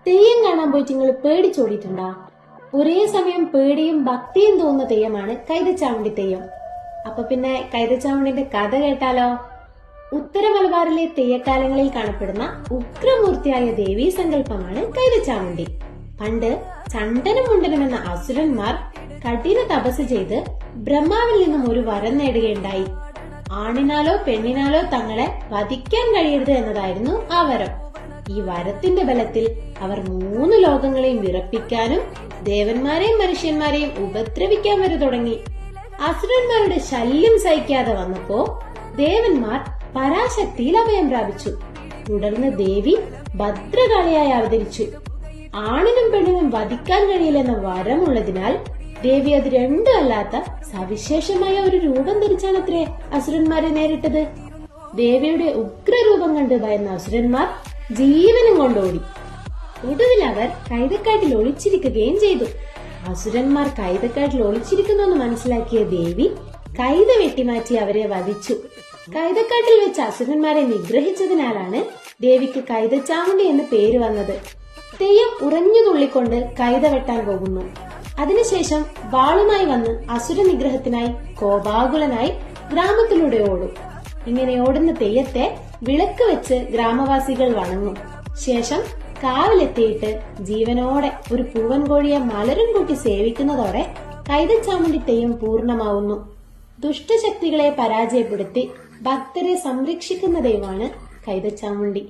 തെയ്യം കാണാൻ പോയിട്ട് നിങ്ങൾ പേടിച്ചോടിയിട്ടുണ്ടാ? ഒരേ സമയം പേടിയും ഭക്തിയും തോന്നുന്ന തെയ്യമാണ് കൈതച്ചാമുണ്ടി തെയ്യം. അപ്പൊ പിന്നെ കൈതച്ചാമുണ്ടിന്റെ കഥ കേട്ടാലോ? ഉത്തര മലബാറിലെ തെയ്യക്കാലങ്ങളിൽ കാണപ്പെടുന്ന ഉഗ്രമൂർത്തിയായ ദേവീ സങ്കല്പമാണ് കൈതച്ചാമുണ്ടി. പണ്ട് ചണ്ടനും മുണ്ടനും എന്ന അസുരന്മാർ കഠിന തപസ് ചെയ്ത് ബ്രഹ്മാവിൽ നിന്നും ഒരു വരം നേടുകയുണ്ടായി. ആണിനാലോ പെണ്ണിനാലോ തങ്ങളെ വധിക്കാൻ കഴിയരുത് എന്നതായിരുന്നു ആ വരം. ഈ വരത്തിന്റെ ബലത്തിൽ അവർ 3 ലോകങ്ങളെയും വിറപ്പിക്കാനും ദേവന്മാരെയും മനുഷ്യന്മാരെയും ഉപദ്രവിക്കാൻ വരെ തുടങ്ങി. അസുരന്മാരുടെ ശല്യം സഹിക്കാതെ വന്നപ്പോ ദേവന്മാർ പരാശക്തിയിൽ അഭയം പ്രാപിച്ചു. തുടർന്ന് ദേവി ഭദ്രകാളിയായി അവതരിച്ചു. ആണിനും പെണ്ണിനും വധിക്കാൻ കഴിയില്ലെന്ന വരമുള്ളതിനാൽ ദേവി അത് രണ്ടും അല്ലാത്ത സവിശേഷമായ ഒരു രൂപം ധരിച്ചാണത്രേ അസുരന്മാരെ നേരിട്ടത്. ദേവിയുടെ ഉഗ്രരൂപം കണ്ട് ഭയന്ന അസുരന്മാർ ജീവനും കൊണ്ടോടി. ഒടുവിൽ അവർ കൈതക്കാട്ടിൽ ഒളിച്ചിരിക്കുകയും ചെയ്തു. അസുരന്മാർ കൈതക്കാട്ടിൽ ഒളിച്ചിരിക്കുന്നെന്ന് മനസ്സിലാക്കിയ ദേവി കൈത വെട്ടിമാറ്റി അവരെ വധിച്ചു. കൈതക്കാട്ടിൽ വെച്ച് അസുരന്മാരെ നിഗ്രഹിച്ചതിനാലാണ് ദേവിക്ക് കൈതച്ചാമുണ്ടി എന്ന് പേര് വന്നത്. തെയ്യം ഉറഞ്ഞു തുള്ളിക്കൊണ്ട് കൈത വെട്ടാൻ പോകുന്നു. അതിനുശേഷം വാളുമായി വന്ന് അസുര നിഗ്രഹത്തിനായി കോപാകുലനായി ഗ്രാമത്തിലൂടെ ഓടും. ഇങ്ങനെ ഓടുന്ന തെയ്യത്തെ വിളക്ക് വെച്ച് ഗ്രാമവാസികൾ വണങ്ങും. ശേഷം കാവിലെത്തിയിട്ട് ജീവനോടെ ഒരു പൂവൻ കോഴിയെ മലരും കൂട്ടി സേവിക്കുന്നതോടെ കൈതച്ചാമുണ്ടി തെയ്യം പൂർണ്ണമാവുന്നു. ദുഷ്ടശക്തികളെ പരാജയപ്പെടുത്തി ഭക്തരെ സംരക്ഷിക്കുന്ന ദൈവമാണ് കൈതച്ചാമുണ്ടി.